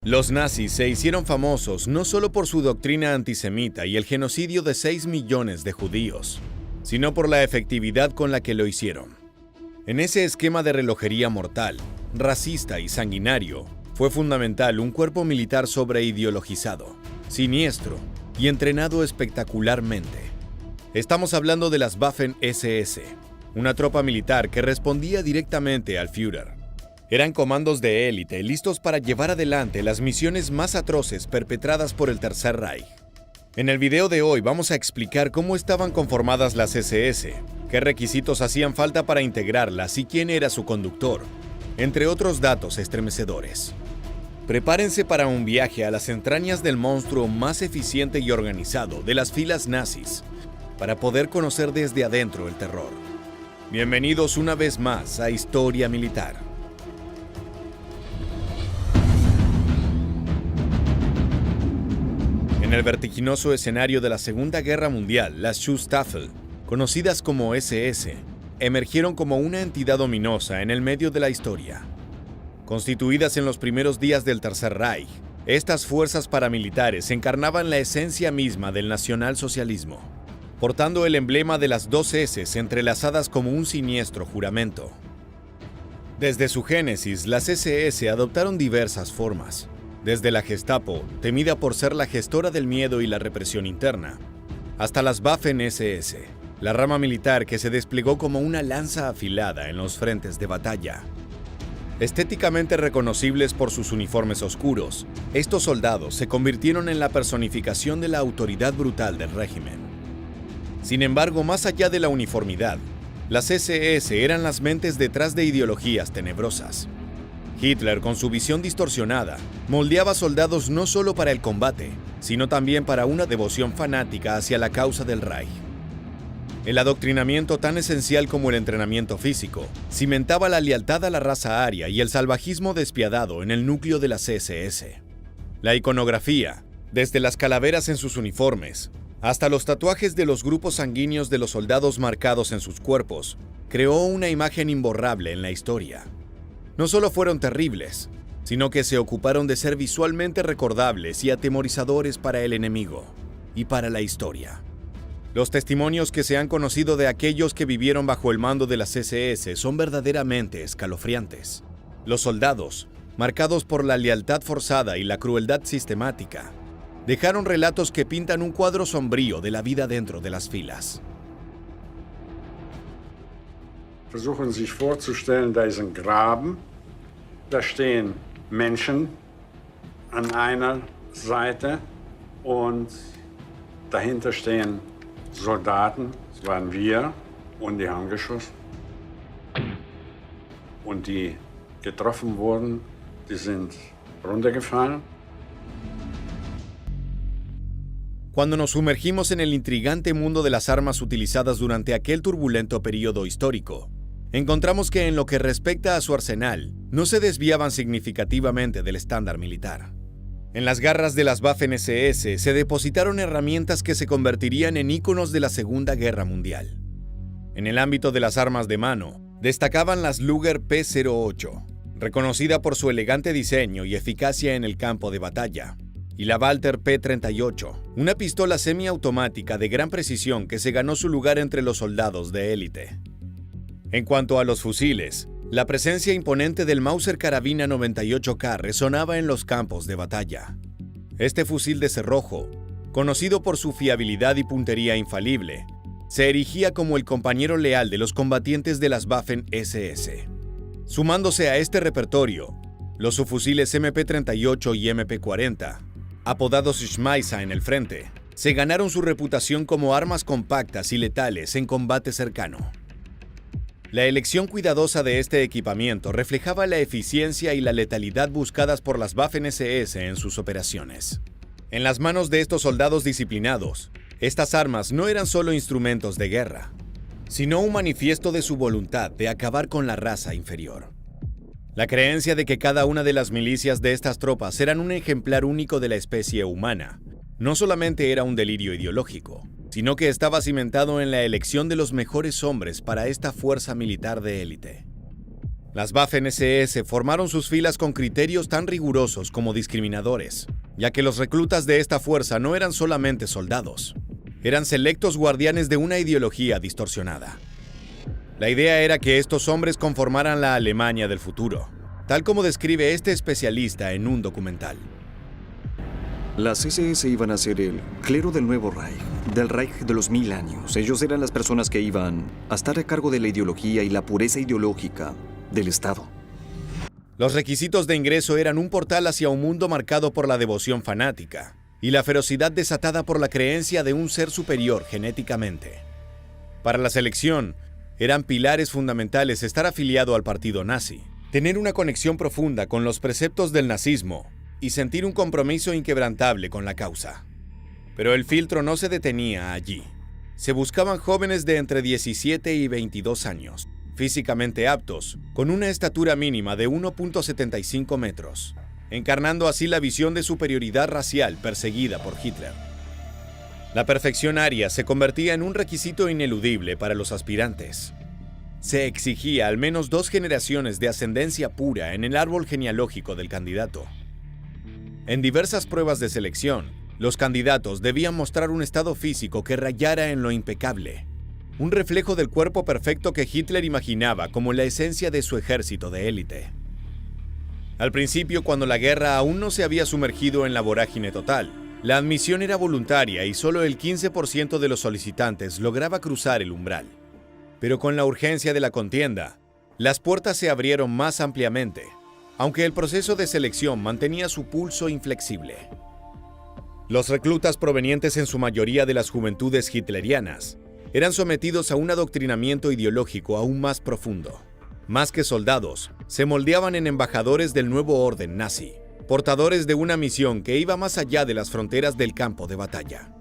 Los nazis se hicieron famosos no solo por su doctrina antisemita y el genocidio de 6 millones de judíos, sino por la efectividad con la que lo hicieron. En ese esquema de relojería mortal, racista y sanguinario, fue fundamental un cuerpo militar sobreideologizado, siniestro y entrenado espectacularmente. Estamos hablando de las Waffen-SS, una tropa militar que respondía directamente al Führer. Eran comandos de élite listos para llevar adelante las misiones más atroces perpetradas por el Tercer Reich. En el video de hoy vamos a explicar cómo estaban conformadas las SS, qué requisitos hacían falta para integrarlas y quién era su conductor, entre otros datos estremecedores. Prepárense para un viaje a las entrañas del monstruo más eficiente y organizado de las filas nazis, para poder conocer desde adentro el terror. Bienvenidos una vez más a Historia Militar. En el vertiginoso escenario de la Segunda Guerra Mundial, las Schutzstaffel, conocidas como SS, emergieron como una entidad ominosa en el medio de la historia. Constituidas en los primeros días del Tercer Reich, estas fuerzas paramilitares encarnaban la esencia misma del nacionalsocialismo, portando el emblema de las dos S entrelazadas como un siniestro juramento. Desde su génesis, las SS adoptaron diversas formas. Desde la Gestapo, temida por ser la gestora del miedo y la represión interna, hasta las Waffen-SS, la rama militar que se desplegó como una lanza afilada en los frentes de batalla. Estéticamente reconocibles por sus uniformes oscuros, estos soldados se convirtieron en la personificación de la autoridad brutal del régimen. Sin embargo, más allá de la uniformidad, las SS eran las mentes detrás de ideologías tenebrosas. Hitler, con su visión distorsionada, moldeaba soldados no solo para el combate, sino también para una devoción fanática hacia la causa del Reich. El adoctrinamiento, tan esencial como el entrenamiento físico, cimentaba la lealtad a la raza aria y el salvajismo despiadado en el núcleo de las SS. La iconografía, desde las calaveras en sus uniformes, hasta los tatuajes de los grupos sanguíneos de los soldados marcados en sus cuerpos, creó una imagen imborrable en la historia. No solo fueron terribles, sino que se ocuparon de ser visualmente recordables y atemorizadores para el enemigo y para la historia. Los testimonios que se han conocido de aquellos que vivieron bajo el mando de las SS son verdaderamente escalofriantes. Los soldados, marcados por la lealtad forzada y la crueldad sistemática, dejaron relatos que pintan un cuadro sombrío de la vida dentro de las filas. Versuchen Sie sich vorzustellen, da ist ein Graben, da stehen Menschen an einer Seite und dahinter stehen Soldaten, das waren wir, und die haben geschossen. Und die getroffen wurden, die sind runtergefallen. Cuando nos sumergimos en el intrigante mundo de las armas utilizadas durante aquel turbulento periodo histórico, encontramos que en lo que respecta a su arsenal, no se desviaban significativamente del estándar militar. En las garras de las Waffen-SS se depositaron herramientas que se convertirían en íconos de la Segunda Guerra Mundial. En el ámbito de las armas de mano, destacaban las Luger P-08, reconocida por su elegante diseño y eficacia en el campo de batalla, y la Walther P-38, una pistola semiautomática de gran precisión que se ganó su lugar entre los soldados de élite. En cuanto a los fusiles, la presencia imponente del Mauser Carabina 98K resonaba en los campos de batalla. Este fusil de cerrojo, conocido por su fiabilidad y puntería infalible, se erigía como el compañero leal de los combatientes de las Waffen-SS. Sumándose a este repertorio, los subfusiles MP-38 y MP-40, apodados Schmeisser en el frente, se ganaron su reputación como armas compactas y letales en combate cercano. La elección cuidadosa de este equipamiento reflejaba la eficiencia y la letalidad buscadas por las Waffen-SS en sus operaciones. En las manos de estos soldados disciplinados, estas armas no eran solo instrumentos de guerra, sino un manifiesto de su voluntad de acabar con la raza inferior. La creencia de que cada una de las milicias de estas tropas eran un ejemplar único de la especie humana, no solamente era un delirio ideológico, sino que estaba cimentado en la elección de los mejores hombres para esta fuerza militar de élite. Las Waffen-SS formaron sus filas con criterios tan rigurosos como discriminadores, ya que los reclutas de esta fuerza no eran solamente soldados, eran selectos guardianes de una ideología distorsionada. La idea era que estos hombres conformaran la Alemania del futuro, tal como describe este especialista en un documental. Las SS iban a ser el clero del nuevo Reich, del Reich de los 1000 años. Ellos eran las personas que iban a estar a cargo de la ideología y la pureza ideológica del Estado. Los requisitos de ingreso eran un portal hacia un mundo marcado por la devoción fanática y la ferocidad desatada por la creencia de un ser superior genéticamente. Para la selección, eran pilares fundamentales estar afiliado al partido nazi, tener una conexión profunda con los preceptos del nazismo y sentir un compromiso inquebrantable con la causa. Pero el filtro no se detenía allí. Se buscaban jóvenes de entre 17 y 22 años, físicamente aptos, con una estatura mínima de 1.75 metros, encarnando así la visión de superioridad racial perseguida por Hitler. La perfección aria se convertía en un requisito ineludible para los aspirantes. Se exigía al menos 2 generaciones de ascendencia pura en el árbol genealógico del candidato. En diversas pruebas de selección, los candidatos debían mostrar un estado físico que rayara en lo impecable, un reflejo del cuerpo perfecto que Hitler imaginaba como la esencia de su ejército de élite. Al principio, cuando la guerra aún no se había sumergido en la vorágine total, la admisión era voluntaria y solo el 15% de los solicitantes lograba cruzar el umbral. Pero con la urgencia de la contienda, las puertas se abrieron más ampliamente, aunque el proceso de selección mantenía su pulso inflexible. Los reclutas provenientes en su mayoría de las juventudes hitlerianas eran sometidos a un adoctrinamiento ideológico aún más profundo. Más que soldados, se moldeaban en embajadores del nuevo orden nazi, portadores de una misión que iba más allá de las fronteras del campo de batalla.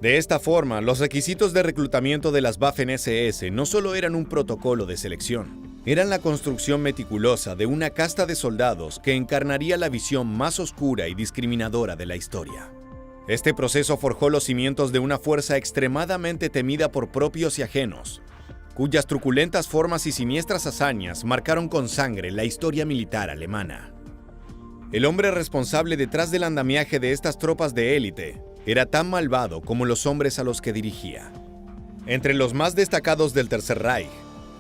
De esta forma, los requisitos de reclutamiento de las Waffen-SS no solo eran un protocolo de selección, eran la construcción meticulosa de una casta de soldados que encarnaría la visión más oscura y discriminadora de la historia. Este proceso forjó los cimientos de una fuerza extremadamente temida por propios y ajenos, cuyas truculentas formas y siniestras hazañas marcaron con sangre la historia militar alemana. El hombre responsable detrás del andamiaje de estas tropas de élite era tan malvado como los hombres a los que dirigía. Entre los más destacados del Tercer Reich,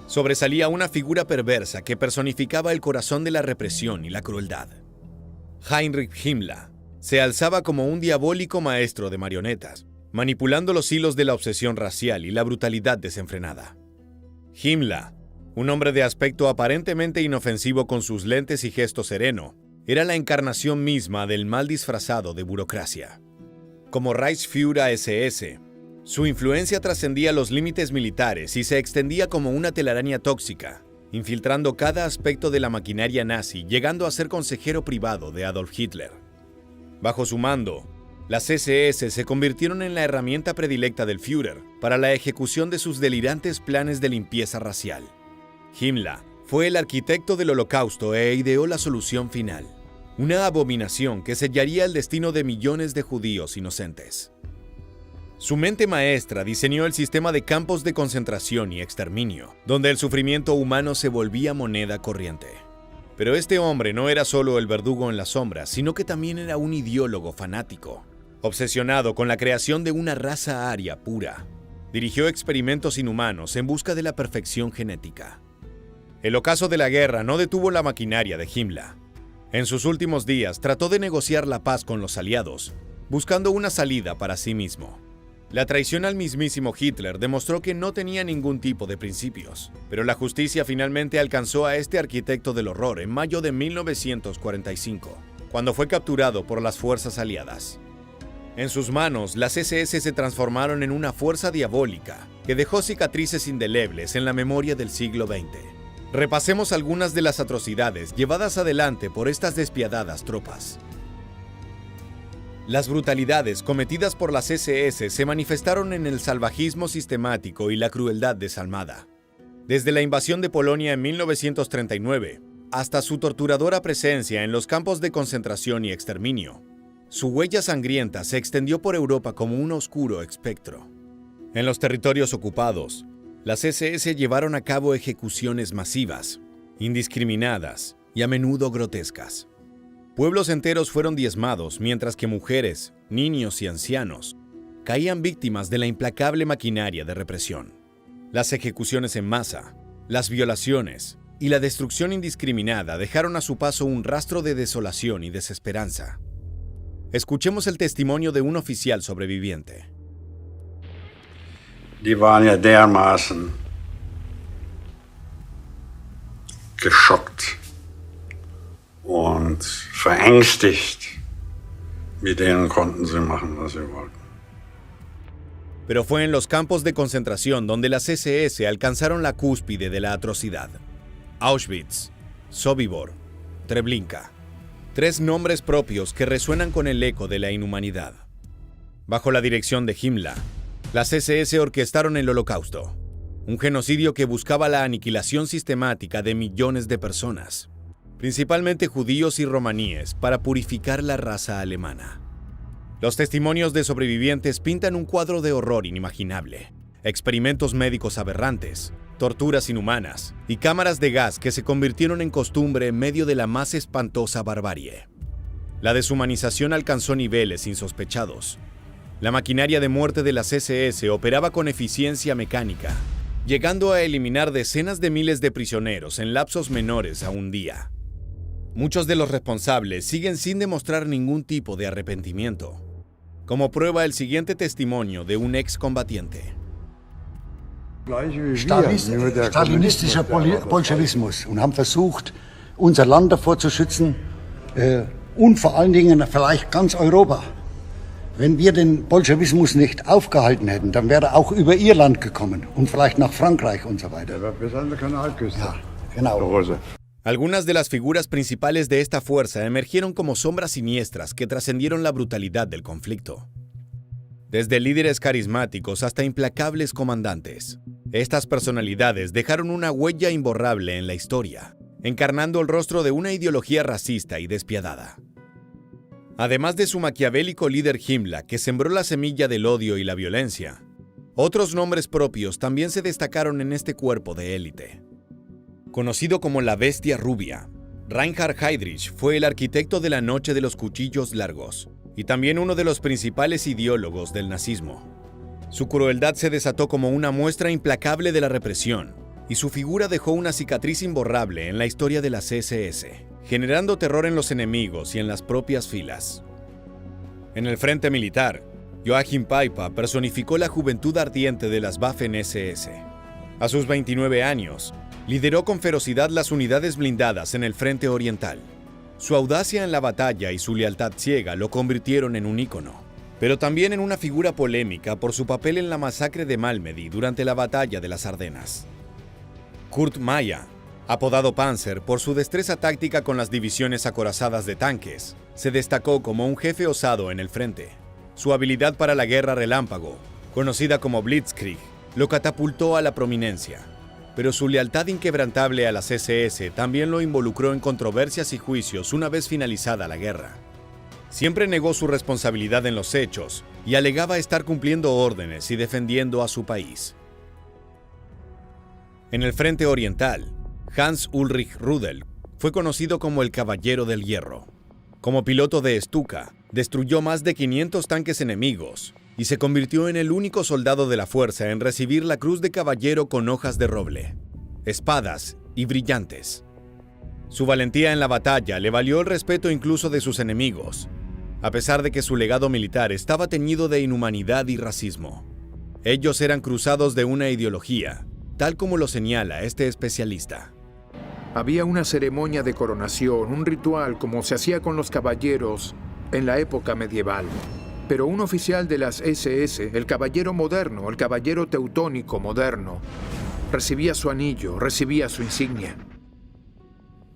sobresalía una figura perversa que personificaba el corazón de la represión y la crueldad. Heinrich Himmler se alzaba como un diabólico maestro de marionetas, manipulando los hilos de la obsesión racial y la brutalidad desenfrenada. Himmler, un hombre de aspecto aparentemente inofensivo con sus lentes y gesto sereno, era la encarnación misma del mal disfrazado de burocracia. Como Reichsführer SS, su influencia trascendía los límites militares y se extendía como una telaraña tóxica, infiltrando cada aspecto de la maquinaria nazi, llegando a ser consejero privado de Adolf Hitler. Bajo su mando, las SS se convirtieron en la herramienta predilecta del Führer para la ejecución de sus delirantes planes de limpieza racial. Himmler fue el arquitecto del Holocausto e ideó la solución final, una abominación que sellaría el destino de millones de judíos inocentes. Su mente maestra diseñó el sistema de campos de concentración y exterminio, donde el sufrimiento humano se volvía moneda corriente. Pero este hombre no era solo el verdugo en las sombras, sino que también era un ideólogo fanático, obsesionado con la creación de una raza aria pura. Dirigió experimentos inhumanos en busca de la perfección genética. El ocaso de la guerra no detuvo la maquinaria de Himmler. En sus últimos días trató de negociar la paz con los aliados, buscando una salida para sí mismo. La traición al mismísimo Hitler demostró que no tenía ningún tipo de principios, pero la justicia finalmente alcanzó a este arquitecto del horror en mayo de 1945, cuando fue capturado por las fuerzas aliadas. En sus manos, las SS se transformaron en una fuerza diabólica que dejó cicatrices indelebles en la memoria del siglo XX. Repasemos algunas de las atrocidades llevadas adelante por estas despiadadas tropas. Las brutalidades cometidas por las SS se manifestaron en el salvajismo sistemático y la crueldad desalmada. Desde la invasión de Polonia en 1939 hasta su torturadora presencia en los campos de concentración y exterminio, su huella sangrienta se extendió por Europa como un oscuro espectro. En los territorios ocupados, las SS llevaron a cabo ejecuciones masivas, indiscriminadas y a menudo grotescas. Pueblos enteros fueron diezmados, mientras que mujeres, niños y ancianos caían víctimas de la implacable maquinaria de represión. Las ejecuciones en masa, las violaciones y la destrucción indiscriminada dejaron a su paso un rastro de desolación y desesperanza. Escuchemos el testimonio de un oficial sobreviviente. Die waren ja dermaßen geschockt und verängstigt. Mit denen konnten sie machen, was sie wollten. Pero fue en los campos de concentración donde las SS alcanzaron la cúspide de la atrocidad. Auschwitz, Sobibor, Treblinka. 3 nombres propios que resuenan con el eco de la inhumanidad. Bajo la dirección de Himmler, las SS orquestaron el Holocausto, un genocidio que buscaba la aniquilación sistemática de millones de personas, principalmente judíos y romaníes, para purificar la raza alemana. Los testimonios de sobrevivientes pintan un cuadro de horror inimaginable: experimentos médicos aberrantes, torturas inhumanas y cámaras de gas que se convirtieron en costumbre en medio de la más espantosa barbarie. La deshumanización alcanzó niveles insospechados. La maquinaria de muerte de las SS operaba con eficiencia mecánica, llegando a eliminar decenas de miles de prisioneros en lapsos menores a un día. Muchos de los responsables siguen sin demostrar ningún tipo de arrepentimiento, como prueba el siguiente testimonio de un excombatiente. Stalinistischer Bolschewismus und haben versucht, unser Land davor zu schützen und vor allen Dingen vielleicht ganz Europa. Wenn wir den Bolschewismus nicht aufgehalten hätten, dann wäre auch über ihr Land gekommen und vielleicht nach Frankreich und so weiter. Bis an der Kanalküste. Ja, genau. Algunas de las figuras principales de esta fuerza emergieron como sombras siniestras que trascendieron la brutalidad del conflicto. Desde líderes carismáticos hasta implacables comandantes, estas personalidades dejaron una huella imborrable en la historia, encarnando el rostro de una ideología racista y despiadada. Además de su maquiavélico líder Himmler, que sembró la semilla del odio y la violencia, otros nombres propios también se destacaron en este cuerpo de élite. Conocido como la Bestia Rubia, Reinhard Heydrich fue el arquitecto de la Noche de los Cuchillos Largos y también uno de los principales ideólogos del nazismo. Su crueldad se desató como una muestra implacable de la represión, y su figura dejó una cicatriz imborrable en la historia de las SS, generando terror en los enemigos y en las propias filas. En el frente militar, Joachim Peiper personificó la juventud ardiente de las Waffen-SS. A sus 29 años, lideró con ferocidad las unidades blindadas en el frente oriental. Su audacia en la batalla y su lealtad ciega lo convirtieron en un ícono, pero también en una figura polémica por su papel en la masacre de Malmedy durante la batalla de las Ardenas. Kurt Meyer, apodado Panzer por su destreza táctica con las divisiones acorazadas de tanques, se destacó como un jefe osado en el frente. Su habilidad para la guerra relámpago, conocida como Blitzkrieg, lo catapultó a la prominencia. Pero su lealtad inquebrantable a las SS también lo involucró en controversias y juicios una vez finalizada la guerra. Siempre negó su responsabilidad en los hechos y alegaba estar cumpliendo órdenes y defendiendo a su país. En el frente oriental, Hans Ulrich Rudel fue conocido como el Caballero del Hierro. Como piloto de Stuka, destruyó más de 500 tanques enemigos y se convirtió en el único soldado de la fuerza en recibir la Cruz de Caballero con hojas de roble, espadas y brillantes. Su valentía en la batalla le valió el respeto incluso de sus enemigos, a pesar de que su legado militar estaba teñido de inhumanidad y racismo. Ellos eran cruzados de una ideología, tal como lo señala este especialista. Había una ceremonia de coronación, un ritual como se hacía con los caballeros en la época medieval. Pero un oficial de las SS, el caballero moderno, el caballero teutónico moderno, recibía su anillo, recibía su insignia.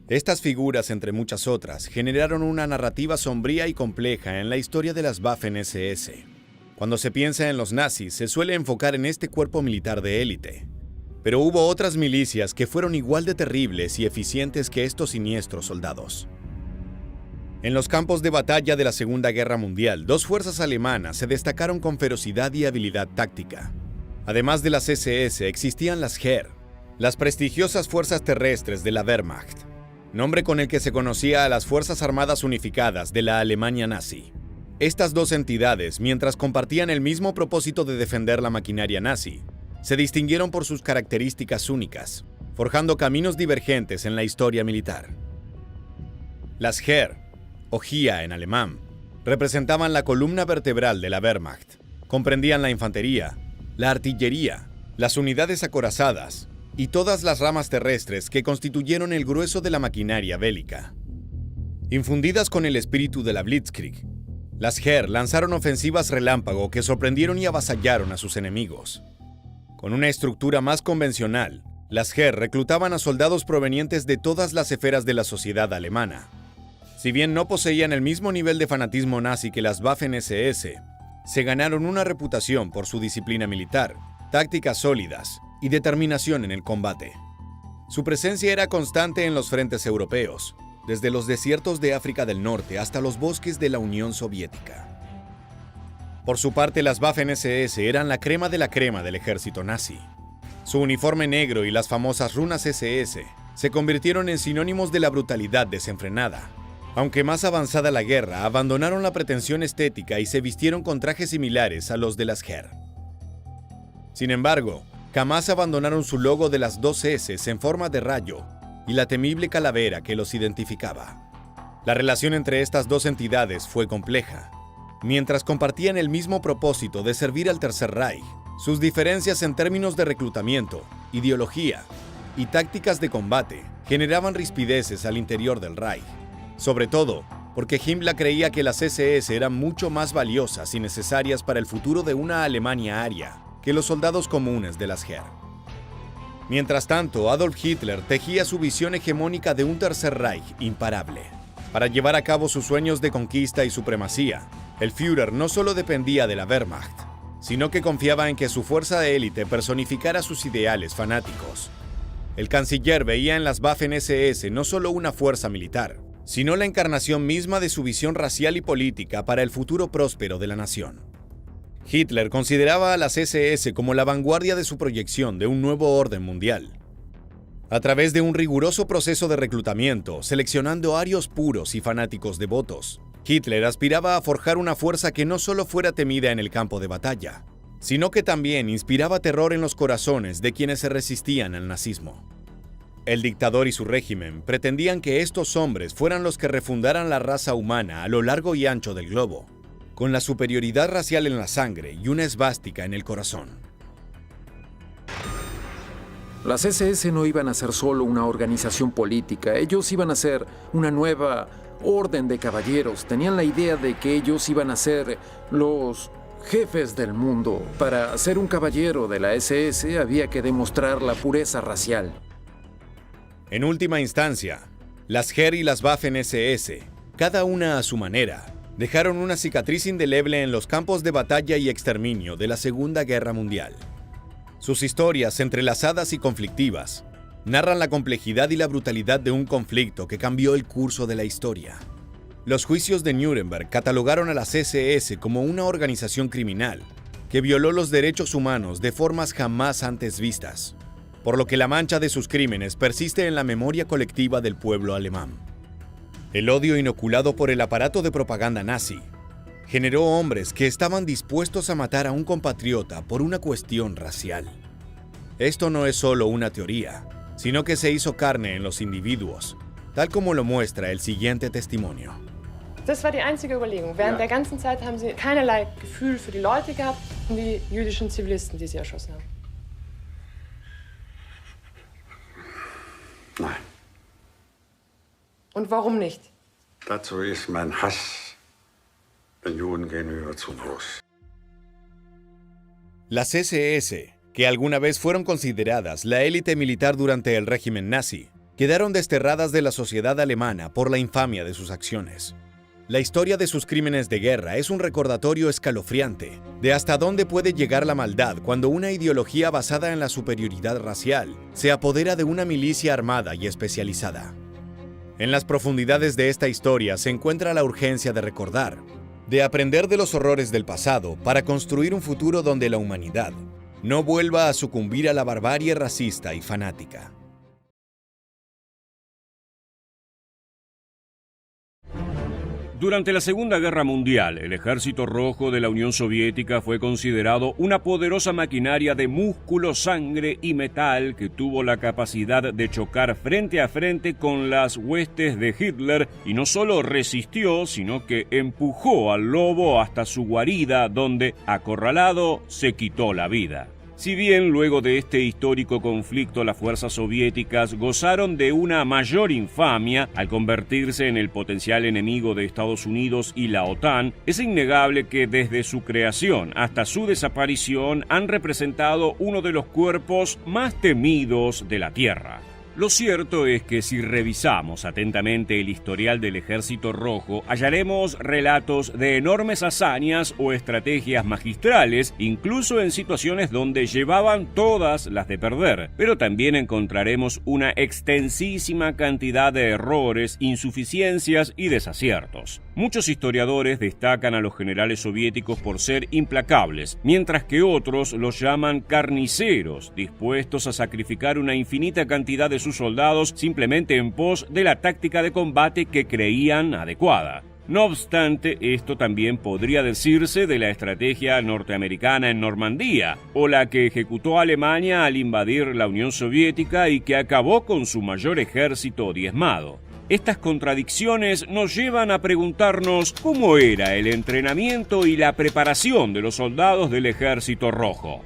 Estas figuras, entre muchas otras, generaron una narrativa sombría y compleja en la historia de las Waffen-SS. Cuando se piensa en los nazis, se suele enfocar en este cuerpo militar de élite. Pero hubo otras milicias que fueron igual de terribles y eficientes que estos siniestros soldados. En los campos de batalla de la Segunda Guerra Mundial, 2 fuerzas alemanas se destacaron con ferocidad y habilidad táctica. Además de las SS, existían las Heer, Las prestigiosas fuerzas terrestres de la Wehrmacht, nombre con el que se conocía a las Fuerzas Armadas Unificadas de la Alemania nazi. Estas dos entidades, mientras compartían el mismo propósito de defender la maquinaria nazi, se distinguieron por sus características únicas, forjando caminos divergentes en la historia militar. Las Heer, o GIA en alemán, representaban la columna vertebral de la Wehrmacht. Comprendían la infantería, la artillería, las unidades acorazadas y todas las ramas terrestres que constituyeron el grueso de la maquinaria bélica. Infundidas con el espíritu de la Blitzkrieg, las Heer lanzaron ofensivas relámpago que sorprendieron y avasallaron a sus enemigos. Con una estructura más convencional, las Heer reclutaban a soldados provenientes de todas las esferas de la sociedad alemana. Si bien no poseían el mismo nivel de fanatismo nazi que las Waffen-SS, se ganaron una reputación por su disciplina militar, tácticas sólidas y determinación en el combate. Su presencia era constante en los frentes europeos, desde los desiertos de África del Norte hasta los bosques de la Unión Soviética. Por su parte, las Waffen-SS eran la crema de la crema del ejército nazi. Su uniforme negro y las famosas runas SS se convirtieron en sinónimos de la brutalidad desenfrenada. Aunque más avanzada la guerra, abandonaron la pretensión estética y se vistieron con trajes similares a los de las Heer. Sin embargo, jamás abandonaron su logo de las dos S en forma de rayo y la temible calavera que los identificaba. La relación entre estas dos entidades fue compleja. Mientras compartían el mismo propósito de servir al Tercer Reich, sus diferencias en términos de reclutamiento, ideología y tácticas de combate generaban rispideces al interior del Reich, sobre todo porque Himmler creía que las SS eran mucho más valiosas y necesarias para el futuro de una Alemania aria que los soldados comunes de las Heer. Mientras tanto, Adolf Hitler tejía su visión hegemónica de un Tercer Reich imparable. Para llevar a cabo sus sueños de conquista y supremacía, el Führer no solo dependía de la Wehrmacht, sino que confiaba en que su fuerza de élite personificara sus ideales fanáticos. El canciller veía en las Waffen-SS no solo una fuerza militar, sino la encarnación misma de su visión racial y política para el futuro próspero de la nación. Hitler consideraba a las SS como la vanguardia de su proyección de un nuevo orden mundial. A través de un riguroso proceso de reclutamiento, seleccionando arios puros y fanáticos devotos, Hitler aspiraba a forjar una fuerza que no solo fuera temida en el campo de batalla, sino que también inspiraba terror en los corazones de quienes se resistían al nazismo. El dictador y su régimen pretendían que estos hombres fueran los que refundaran la raza humana a lo largo y ancho del globo, con la superioridad racial en la sangre y una esvástica en el corazón. Las SS no iban a ser solo una organización política, ellos iban a ser una nueva orden de caballeros. Tenían la idea de que ellos iban a ser los jefes del mundo. Para ser un caballero de la SS había que demostrar la pureza racial. En última instancia, las Heer y las Waffen-SS, cada una a su manera, dejaron una cicatriz indeleble en los campos de batalla y exterminio de la Segunda Guerra Mundial. Sus historias, entrelazadas y conflictivas, narran la complejidad y la brutalidad de un conflicto que cambió el curso de la historia. Los juicios de Nuremberg catalogaron a las SS como una organización criminal que violó los derechos humanos de formas jamás antes vistas, por lo que la mancha de sus crímenes persiste en la memoria colectiva del pueblo alemán. El odio inoculado por el aparato de propaganda nazi generó hombres que estaban dispuestos a matar a un compatriota por una cuestión racial. Esto no es solo una teoría, sino que se hizo carne en los individuos, tal como lo muestra el siguiente testimonio. Das war die einzige Überlegung. Während der ganzen Zeit haben sie keinerlei Gefühl für die Leute gehabt, die jüdischen Zivilisten, die sie erschossen haben. Nein, Und warum nicht? dazu ist mein Hass den Juden gegenüber zu groß. Las SS, que alguna vez fueron consideradas la élite militar durante el régimen nazi, quedaron desterradas de la sociedad alemana por la infamia de sus acciones. La historia de sus crímenes de guerra es un recordatorio escalofriante de hasta dónde puede llegar la maldad cuando una ideología basada en la superioridad racial se apodera de una milicia armada y especializada. En las profundidades de esta historia se encuentra la urgencia de recordar, de aprender de los horrores del pasado para construir un futuro donde la humanidad no vuelva a sucumbir a la barbarie racista y fanática. Durante la Segunda Guerra Mundial, el Ejército Rojo de la Unión Soviética fue considerado una poderosa maquinaria de músculo, sangre y metal que tuvo la capacidad de chocar frente a frente con las huestes de Hitler y no solo resistió, sino que empujó al lobo hasta su guarida, donde, acorralado, se quitó la vida. Si bien luego de este histórico conflicto las fuerzas soviéticas gozaron de una mayor infamia al convertirse en el potencial enemigo de Estados Unidos y la OTAN, es innegable que desde su creación hasta su desaparición han representado uno de los cuerpos más temidos de la Tierra. Lo cierto es que si revisamos atentamente el historial del Ejército Rojo, hallaremos relatos de enormes hazañas o estrategias magistrales, incluso en situaciones donde llevaban todas las de perder. Pero también encontraremos una extensísima cantidad de errores, insuficiencias y desaciertos. Muchos historiadores destacan a los generales soviéticos por ser implacables, mientras que otros los llaman carniceros, dispuestos a sacrificar una infinita cantidad de sus soldados simplemente en pos de la táctica de combate que creían adecuada. No obstante, esto también podría decirse de la estrategia norteamericana en Normandía, o la que ejecutó Alemania al invadir la Unión Soviética y que acabó con su mayor ejército diezmado. Estas contradicciones nos llevan a preguntarnos cómo era el entrenamiento y la preparación de los soldados del Ejército Rojo.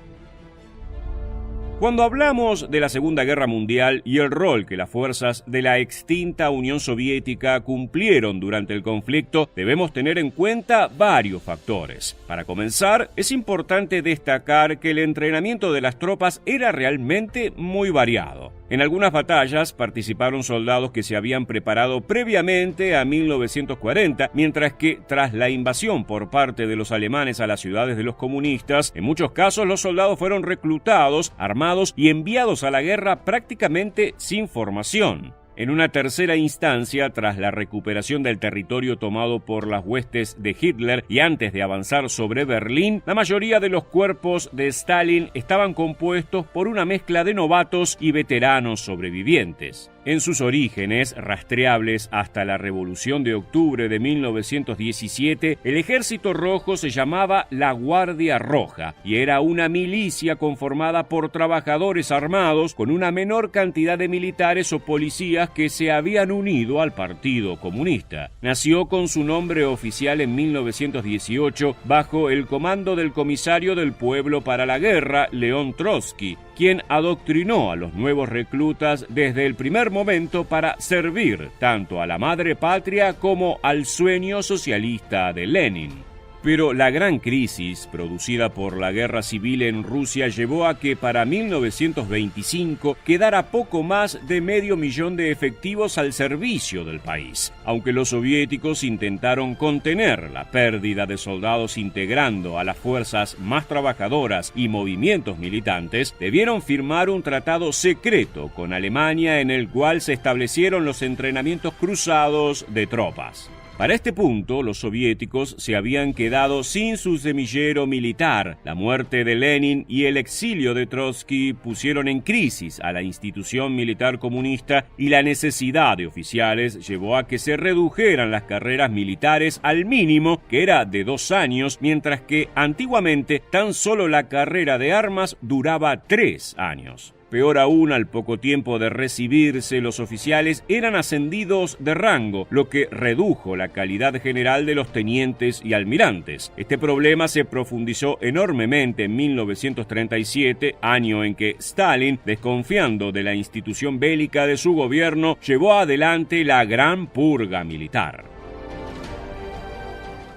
Cuando hablamos de la Segunda Guerra Mundial y el rol que las fuerzas de la extinta Unión Soviética cumplieron durante el conflicto, debemos tener en cuenta varios factores. Para comenzar, es importante destacar que el entrenamiento de las tropas era realmente muy variado. En algunas batallas participaron soldados que se habían preparado previamente a 1940, mientras que tras la invasión por parte de los alemanes a las ciudades de los comunistas, en muchos casos los soldados fueron reclutados, armados y enviados a la guerra prácticamente sin formación. En una tercera instancia, tras la recuperación del territorio tomado por las huestes de Hitler y antes de avanzar sobre Berlín, la mayoría de los cuerpos de Stalin estaban compuestos por una mezcla de novatos y veteranos sobrevivientes. En sus orígenes, rastreables hasta la Revolución de Octubre de 1917, el Ejército Rojo se llamaba la Guardia Roja y era una milicia conformada por trabajadores armados con una menor cantidad de militares o policías que se habían unido al Partido Comunista. Nació con su nombre oficial en 1918 bajo el comando del comisario del pueblo para la guerra, León Trotsky, quien adoctrinó a los nuevos reclutas desde el primer momento para servir tanto a la madre patria como al sueño socialista de Lenin. Pero la gran crisis producida por la guerra civil en Rusia llevó a que para 1925 quedara poco más de 500.000 de efectivos al servicio del país. Aunque los soviéticos intentaron contener la pérdida de soldados integrando a las fuerzas más trabajadoras y movimientos militantes, debieron firmar un tratado secreto con Alemania en el cual se establecieron los entrenamientos cruzados de tropas. Para este punto, los soviéticos se habían quedado sin su semillero militar. La muerte de Lenin y el exilio de Trotsky pusieron en crisis a la institución militar comunista y la necesidad de oficiales llevó a que se redujeran las carreras militares al mínimo, que era de 2 años, mientras que antiguamente tan solo la carrera de armas duraba 3 años. Peor aún, al poco tiempo de recibirse, los oficiales eran ascendidos de rango, lo que redujo la calidad general de los tenientes y almirantes. Este problema se profundizó enormemente en 1937, año en que Stalin, desconfiando de la institución bélica de su gobierno, llevó adelante la Gran Purga Militar.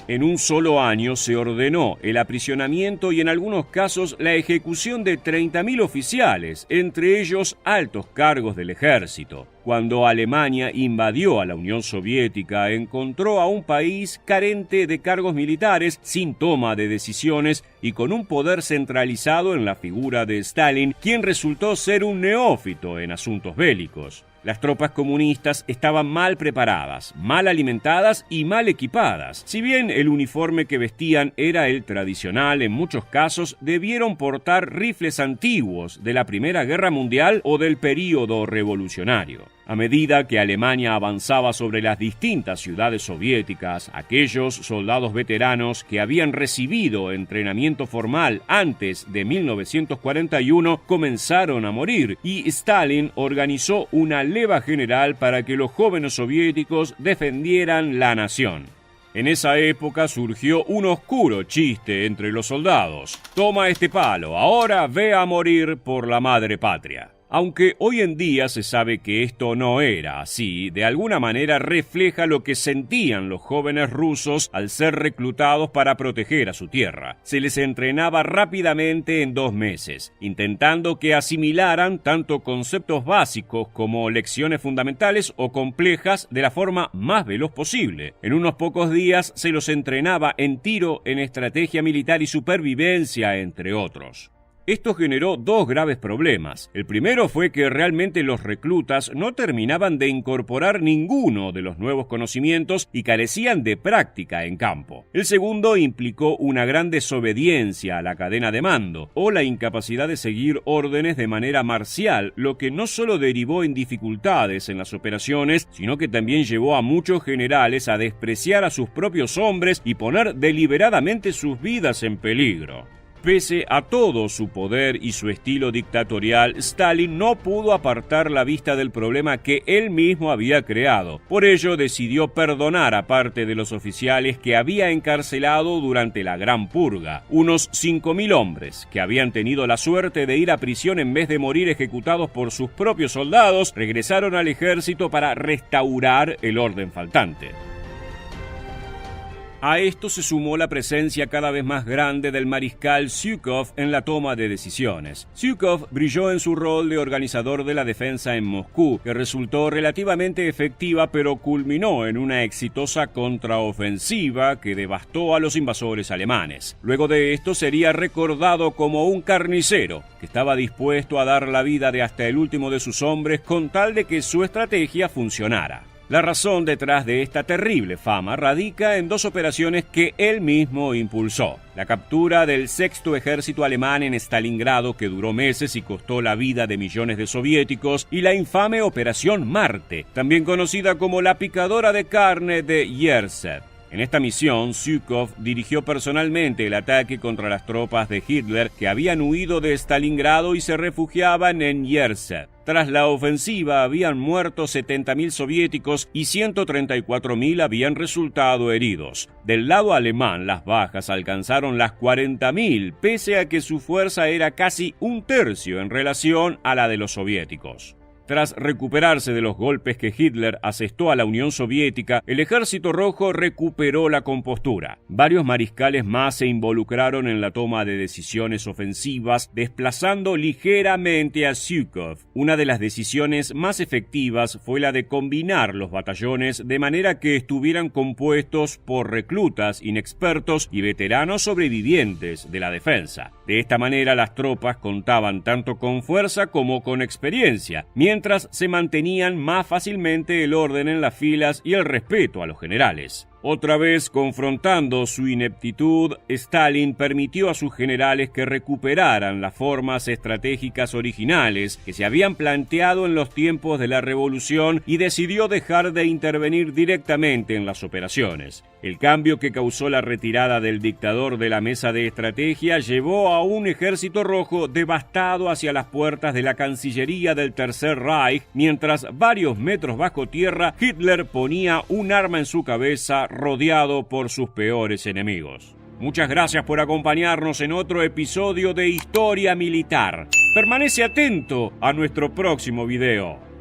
En un solo año se ordenó el aprisionamiento y en algunos casos la ejecución de 30.000 oficiales, entre ellos altos cargos del ejército. Cuando Alemania invadió a la Unión Soviética, encontró a un país carente de cargos militares, sin toma de decisiones y con un poder centralizado en la figura de Stalin, quien resultó ser un neófito en asuntos bélicos. Las tropas comunistas estaban mal preparadas, mal alimentadas y mal equipadas. Si bien el uniforme que vestían era el tradicional, en muchos casos debieron portar rifles antiguos de la Primera Guerra Mundial o del período revolucionario. A medida que Alemania avanzaba sobre las distintas ciudades soviéticas, aquellos soldados veteranos que habían recibido entrenamiento formal antes de 1941 comenzaron a morir y Stalin organizó una leva general para que los jóvenes soviéticos defendieran la nación. En esa época surgió un oscuro chiste entre los soldados: toma este palo, ahora ve a morir por la madre patria. Aunque hoy en día se sabe que esto no era así, de alguna manera refleja lo que sentían los jóvenes rusos al ser reclutados para proteger a su tierra. Se les entrenaba rápidamente en 2 meses, intentando que asimilaran tanto conceptos básicos como lecciones fundamentales o complejas de la forma más veloz posible. En unos pocos días se los entrenaba en tiro, en estrategia militar y supervivencia, entre otros. Esto generó 2 graves problemas. El primero fue que realmente los reclutas no terminaban de incorporar ninguno de los nuevos conocimientos y carecían de práctica en campo. El segundo implicó una gran desobediencia a la cadena de mando o la incapacidad de seguir órdenes de manera marcial, lo que no solo derivó en dificultades en las operaciones, sino que también llevó a muchos generales a despreciar a sus propios hombres y poner deliberadamente sus vidas en peligro. Pese a todo su poder y su estilo dictatorial, Stalin no pudo apartar la vista del problema que él mismo había creado. Por ello decidió perdonar a parte de los oficiales que había encarcelado durante la Gran Purga, unos 5.000 hombres que habían tenido la suerte de ir a prisión en vez de morir ejecutados por sus propios soldados. Regresaron al ejército para restaurar el orden faltante. A esto se sumó la presencia cada vez más grande del mariscal Zhukov en la toma de decisiones. Zhukov brilló en su rol de organizador de la defensa en Moscú, que resultó relativamente efectiva, pero culminó en una exitosa contraofensiva que devastó a los invasores alemanes. Luego de esto sería recordado como un carnicero que estaba dispuesto a dar la vida de hasta el último de sus hombres con tal de que su estrategia funcionara. La razón detrás de esta terrible fama radica en 2 operaciones que él mismo impulsó: la captura del 6º ejército alemán en Stalingrado, que duró meses y costó la vida de millones de soviéticos, y la infame Operación Marte, también conocida como la picadora de carne de Yersev. En esta misión, Zhukov dirigió personalmente el ataque contra las tropas de Hitler que habían huido de Stalingrado y se refugiaban en Yersev. Tras la ofensiva habían muerto 70.000 soviéticos y 134.000 habían resultado heridos. Del lado alemán, las bajas alcanzaron las 40.000, pese a que su fuerza era casi 1/3 en relación a la de los soviéticos. Tras recuperarse de los golpes que Hitler asestó a la Unión Soviética, el Ejército Rojo recuperó la compostura. Varios mariscales más se involucraron en la toma de decisiones ofensivas, desplazando ligeramente a Zhukov. Una de las decisiones más efectivas fue la de combinar los batallones de manera que estuvieran compuestos por reclutas inexpertos y veteranos sobrevivientes de la defensa. De esta manera, las tropas contaban tanto con fuerza como con experiencia, mientras se mantenían más fácilmente el orden en las filas y el respeto a los generales. Otra vez confrontando su ineptitud, Stalin permitió a sus generales que recuperaran las formas estratégicas originales que se habían planteado en los tiempos de la revolución y decidió dejar de intervenir directamente en las operaciones. El cambio que causó la retirada del dictador de la mesa de estrategia llevó a un ejército rojo devastado hacia las puertas de la Cancillería del Tercer Reich, mientras varios metros bajo tierra Hitler ponía un arma en su cabeza, rodeado por sus peores enemigos. Muchas gracias por acompañarnos en otro episodio de Historia Militar. Permanece atento a nuestro próximo video.